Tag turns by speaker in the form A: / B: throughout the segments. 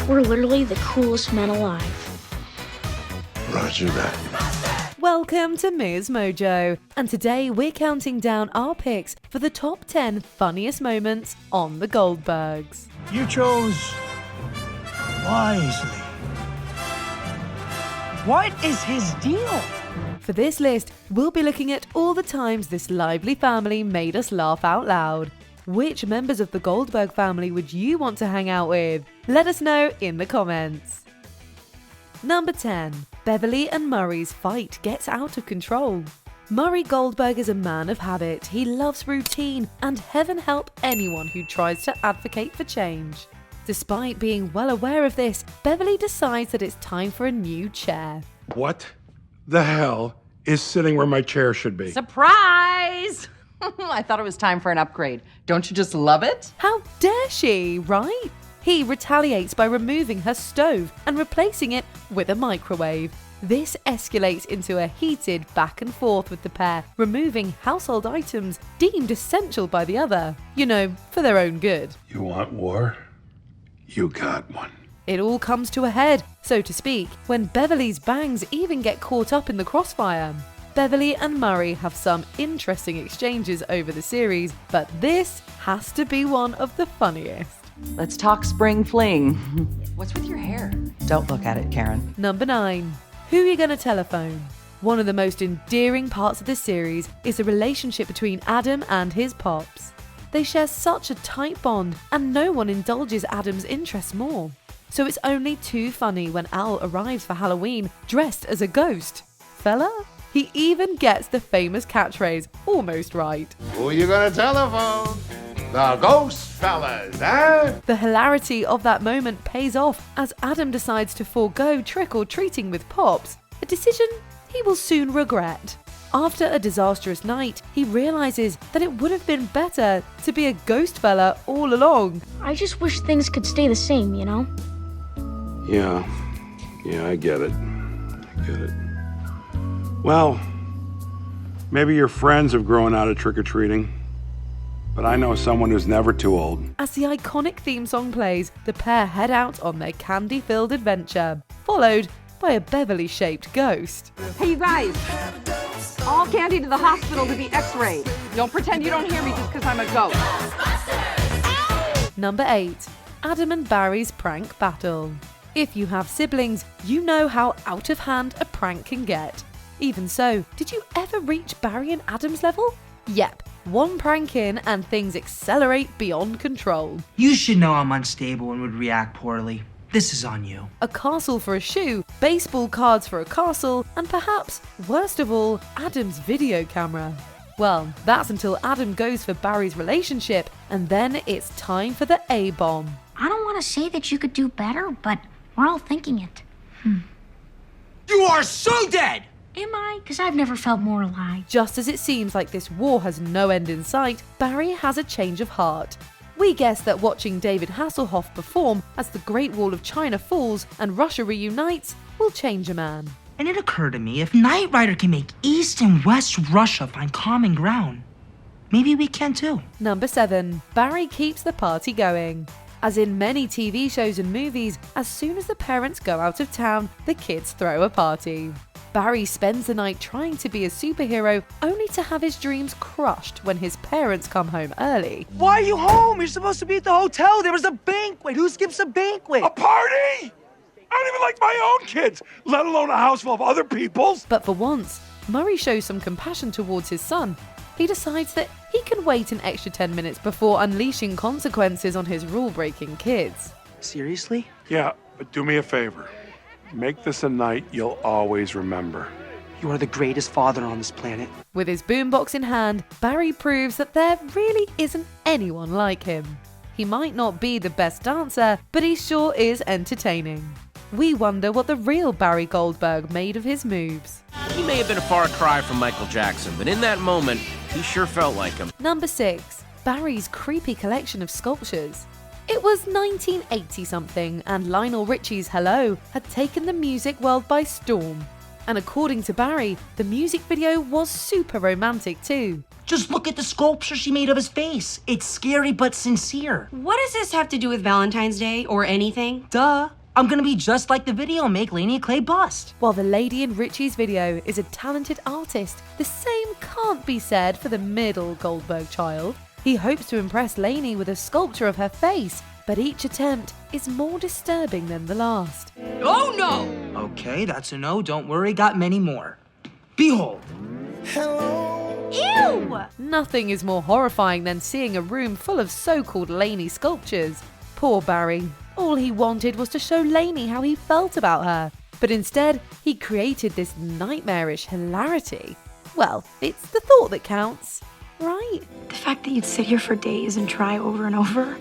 A: We're literally the coolest men alive.
B: Roger that.
C: Welcome to MsMojo, and today we're counting down our picks for the top 10 funniest moments on the Goldbergs.
D: You chose wisely. What is his deal?
C: For this list, we'll be looking at all the times this lively family made us laugh out loud. Which members of the Goldberg family would you want to hang out with? Let us know in the comments. Number 10. Beverly and Murray's fight gets out of control. Murray Goldberg is a man of habit. He loves routine, and heaven help anyone who tries to advocate for change. Despite being well aware of this, Beverly decides that it's time for a new chair.
B: What the hell is sitting where my chair should be?
E: Surprise! I thought it was time for an upgrade. Don't you just love it?
C: How dare she, right? He retaliates by removing her stove and replacing it with a microwave. This escalates into a heated back and forth with the pair, removing household items deemed essential by the other. You know, for their own good.
B: You want war? You got one.
C: It all comes to a head, so to speak, when Beverly's bangs even get caught up in the crossfire. Beverly and Murray have some interesting exchanges over the series, but this has to be one of the funniest.
E: Let's talk spring fling. What's with your hair? Don't look at it, Karen.
C: Number 9. Who are you gonna telephone? One of the most endearing parts of this series is the relationship between Adam and his pops. They share such a tight bond, and no one indulges Adam's interests more. So it's only too funny when Al arrives for Halloween dressed as a ghost. Fella? He even gets the famous catchphrase almost right.
B: Who you gonna telephone? The ghost fellas, eh?
C: The hilarity of that moment pays off as Adam decides to forego trick-or-treating with Pops, a decision he will soon regret. After a disastrous night, he realizes that it would have been better to be a ghost fella all along.
A: I just wish things could stay the same, you know?
B: Yeah, I get it. Well, maybe your friends have grown out of trick-or-treating, but I know someone who's never too old.
C: As the iconic theme song plays, the pair head out on their candy-filled adventure, followed by a Beverly-shaped ghost.
E: Hey, you guys. All candy to the hospital to be x-rayed. Don't pretend you don't hear me just because I'm a ghost.
C: Number 8. Adam and Barry's prank battle. If you have siblings, you know how out of hand a prank can get. Even so, did you ever reach Barry and Adam's level? Yep, one prank in and things accelerate beyond control.
D: You should know I'm unstable and would react poorly. This is on you.
C: A castle for a shoe, baseball cards for a castle, and perhaps, worst of all, Adam's video camera. Well, that's until Adam goes for Barry's relationship, and then it's time for the A-bomb.
A: I don't want to say that you could do better, but we're all thinking it.
D: You are so dead!
A: Am I? Because I've never felt more alive.
C: Just as it seems like this war has no end in sight, Barry has a change of heart. We guess that watching David Hasselhoff perform as the Great Wall of China falls and Russia reunites will change a man.
D: And it occurred to me, if Knight Rider can make East and West Russia find common ground, maybe we can too.
C: Number 7. Barry keeps the party going. As in many TV shows and movies, as soon as the parents go out of town, the kids throw a party. Barry spends the night trying to be a superhero, only to have his dreams crushed when his parents come home early.
D: Why are you home? You're supposed to be at the hotel. There was a banquet. Who skips a banquet?
B: A party? I don't even like my own kids, let alone a house full of other people's.
C: But for once, Murray shows some compassion towards his son. He decides that he can wait an extra 10 minutes before unleashing consequences on his rule-breaking kids.
D: Seriously?
B: Yeah, but do me a favor. Make this a night you'll always remember.
D: You are the greatest father on this planet.
C: With his boombox in hand, Barry proves that there really isn't anyone like him. He might not be the best dancer, but he sure is entertaining. We wonder what the real Barry Goldberg made of his moves.
F: He may have been a far cry from Michael Jackson, but in that moment, he sure felt like him.
C: Number 6. Barry's creepy collection of sculptures. It was 1980-something, and Lionel Richie's Hello had taken the music world by storm. And according to Barry, the music video was super romantic too.
D: Just look at the sculpture she made of his face. It's scary but sincere.
G: What does this have to do with Valentine's Day or anything?
D: Duh. I'm gonna be just like the video and make Lainey a clay bust.
C: While the lady in Richie's video is a talented artist, the same can't be said for the middle Goldberg child. He hopes to impress Lainey with a sculpture of her face, but each attempt is more disturbing than the last.
G: Oh no!
D: Okay, that's a no. Don't worry, got many more. Behold.
G: Ew!
C: Nothing is more horrifying than seeing a room full of so-called Lainey sculptures. Poor Barry. All he wanted was to show Lainey how he felt about her, but instead he created this nightmarish hilarity. Well, it's the thought that counts, right?
H: The fact that you'd sit here for days and try over and over.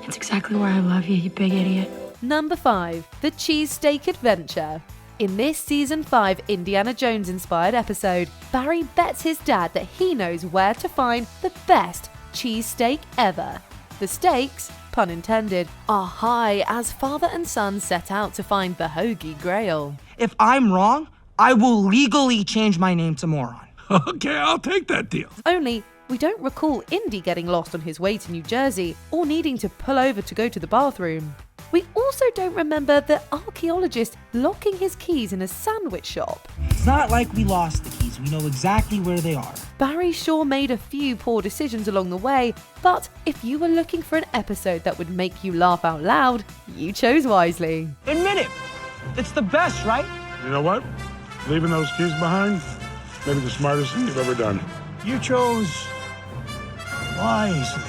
H: It's exactly why I love you, you big idiot.
C: Number 5. The Cheesesteak Adventure. In this Season 5 Indiana Jones-inspired episode, Barry bets his dad that he knows where to find the best cheesesteak ever. The stakes, pun intended, are high as father and son set out to find the Holy Grail.
D: If I'm wrong, I will legally change my name to Moron.
B: Okay, I'll take that deal.
C: Only, we don't recall Indy getting lost on his way to New Jersey or needing to pull over to go to the bathroom. We also don't remember the archaeologist locking his keys in a sandwich shop.
D: It's not like we lost the keys. We know exactly where they are.
C: Barry sure made a few poor decisions along the way, but if you were looking for an episode that would make you laugh out loud, you chose wisely.
D: Admit it. It's the best, right?
B: You know what? Leaving those keys behind, maybe the smartest thing you've ever done.
I: You chose wisely.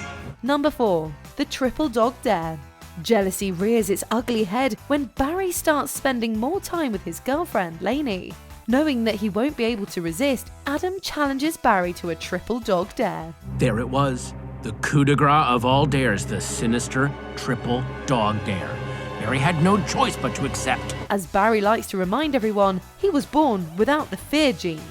C: Number 4. The Triple Dog Dare. Jealousy rears its ugly head when Barry starts spending more time with his girlfriend, Lainey. Knowing that he won't be able to resist, Adam challenges Barry to a triple dog dare.
F: There it was. The coup de grace of all dares, the sinister triple dog dare. Barry had no choice but to accept.
C: As Barry likes to remind everyone, he was born without the fear gene.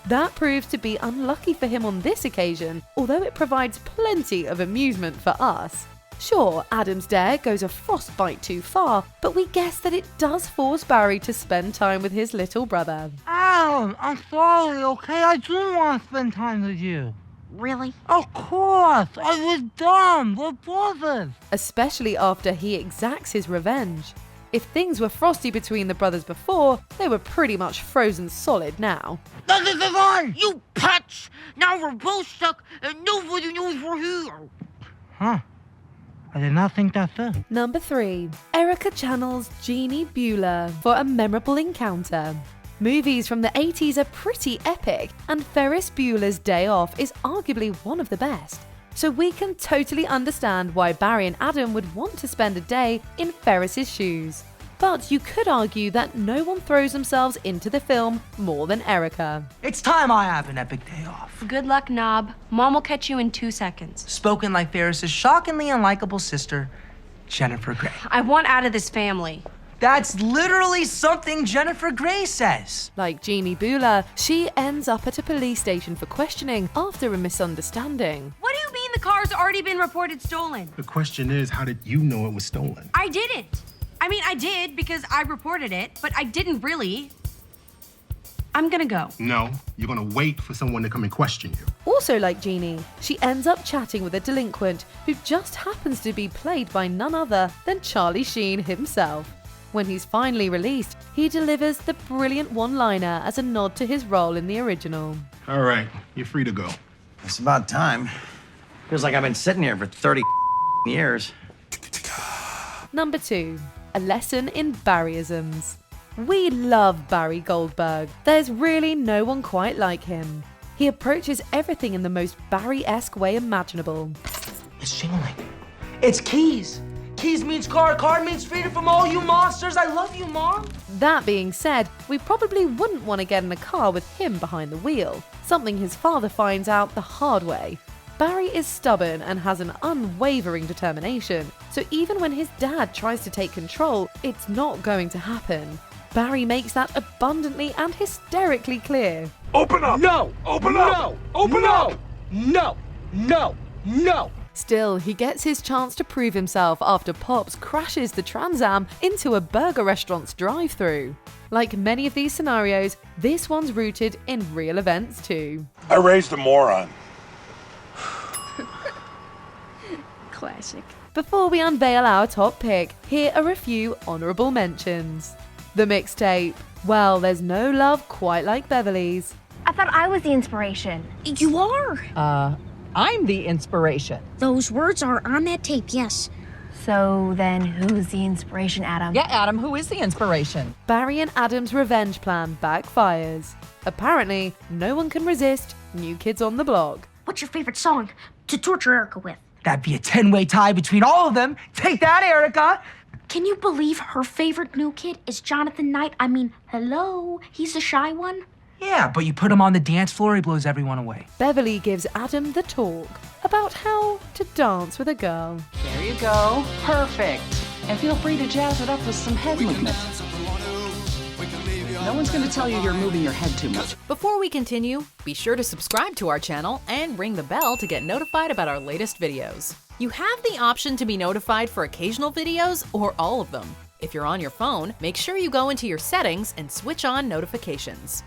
C: That proves to be unlucky for him on this occasion, although it provides plenty of amusement for us. Sure, Adam's dare goes a frostbite too far, but we guess that it does force Barry to spend time with his little brother.
J: Adam, I'm sorry, okay? I do want to spend time with you.
A: Really?
J: Of course! I was dumb! We're brothers!
C: Especially after he exacts his revenge. If things were frosty between the brothers before, they were pretty much frozen solid now.
J: This is on!
G: You pets! Now we're both stuck and nobody knows we're here!
J: Huh. I did not think that through.
C: Number 3. Erica channels Jeannie Bueller for a memorable encounter. Movies from the 80s are pretty epic, and Ferris Bueller's Day Off is arguably one of the best. So we can totally understand why Barry and Adam would want to spend a day in Ferris's shoes. But you could argue that no one throws themselves into the film more than Erica.
D: It's time I have an epic day off.
G: Good luck, Knob. Mom will catch you in 2 seconds.
D: Spoken like Ferris's shockingly unlikable sister, Jennifer Grey.
G: I want out of this family.
D: That's literally something Jennifer Grey says.
C: Like Jeannie Bueller, she ends up at a police station for questioning after a misunderstanding.
G: What do you mean the car's already been reported stolen?
I: The question is, how did you know it was stolen?
G: I didn't. I mean, I did because I reported it, but I didn't really. I'm gonna go.
I: No, you're gonna wait for someone to come and question you.
C: Also like Jeannie, she ends up chatting with a delinquent who just happens to be played by none other than Charlie Sheen himself. When he's finally released, he delivers the brilliant one-liner as a nod to his role in the original.
I: All right, you're free to go.
K: It's about time. Feels like I've been sitting here for 30 years.
C: Number 2. A lesson in Barry-isms. We love Barry Goldberg. There's really no one quite like him. He approaches everything in the most Barry-esque way imaginable.
D: It's jingling. It's keys. Keys means car, car means freedom from all you monsters. I love you, Mom.
C: That being said, we probably wouldn't want to get in a car with him behind the wheel, something his father finds out the hard way. Barry is stubborn and has an unwavering determination, so even when his dad tries to take control, it's not going to happen. Barry makes that abundantly and hysterically clear.
B: Open up!
D: No!
B: Open
D: No!
B: up! Open
D: No!
B: up!
D: No! No! No!
C: Still, he gets his chance to prove himself after Pops crashes the Trans Am into a burger restaurant's drive-thru. Like many of these scenarios, this one's rooted in real events too.
B: I raised a moron.
H: Classic.
C: Before we unveil our top pick, here are a few honourable mentions. The mixtape. Well, there's no love quite like Beverly's.
A: I thought I was the inspiration.
E: You are. I'm the inspiration.
A: Those words are on that tape, yes.
H: So then who's the inspiration, Adam?
E: Yeah, Adam, who is the inspiration?
C: Barry and Adam's revenge plan backfires. Apparently, no one can resist New Kids on the Block.
A: What's your favorite song to torture Erica with?
D: That'd be a 10-way tie between all of them. Take that, Erica.
A: Can you believe her favorite new kid is Jonathan Knight? I mean, hello, he's the shy one.
D: Yeah, but you put him on the dance floor, he blows everyone away.
C: Beverly gives Adam the talk about how to dance with a girl.
E: There you go. Perfect. And feel free to jazz it up with some head movement. No one's going to tell you you're moving your head too much.
L: Before we continue, be sure to subscribe to our channel and ring the bell to get notified about our latest videos. You have the option to be notified for occasional videos or all of them. If you're on your phone, make sure you go into your settings and switch on notifications.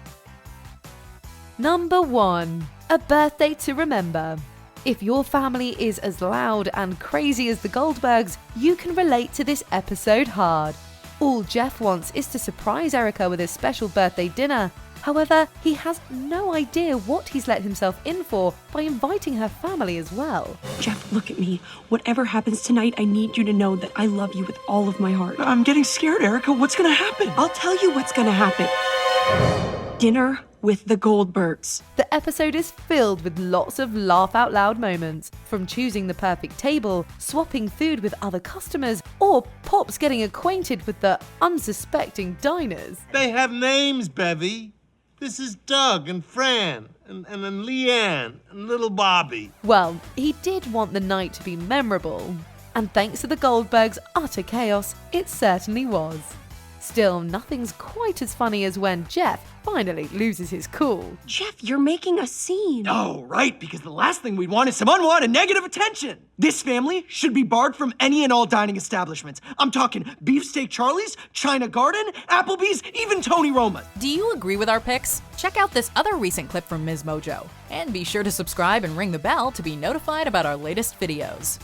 C: Number 1. A birthday to remember. If your family is as loud and crazy as the Goldbergs, you can relate to this episode hard. All Jeff wants is to surprise Erica with his special birthday dinner. However, he has no idea what he's let himself in for by inviting her family as well.
H: Jeff, look at me. Whatever happens tonight, I need you to know that I love you with all of my heart.
K: I'm getting scared, Erica. What's gonna happen?
H: I'll tell you what's gonna happen. Dinner with the Goldbergs.
C: The episode is filled with lots of laugh-out-loud moments, from choosing the perfect table, swapping food with other customers, or Pops getting acquainted with the unsuspecting diners.
J: They have names, Bevy. This is Doug and Fran and Leanne and little Bobby.
C: Well, he did want the night to be memorable, and thanks to the Goldbergs' utter chaos, it certainly was. Still, nothing's quite as funny as when Jeff finally loses his cool.
H: Jeff, you're making a scene.
K: Oh, right, because the last thing we'd want is some unwanted negative attention. This family should be barred from any and all dining establishments. I'm talking Beefsteak Charlie's, China Garden, Applebee's, even Tony Roma's.
L: Do you agree with our picks? Check out this other recent clip from MsMojo. And be sure to subscribe and ring the bell to be notified about our latest videos.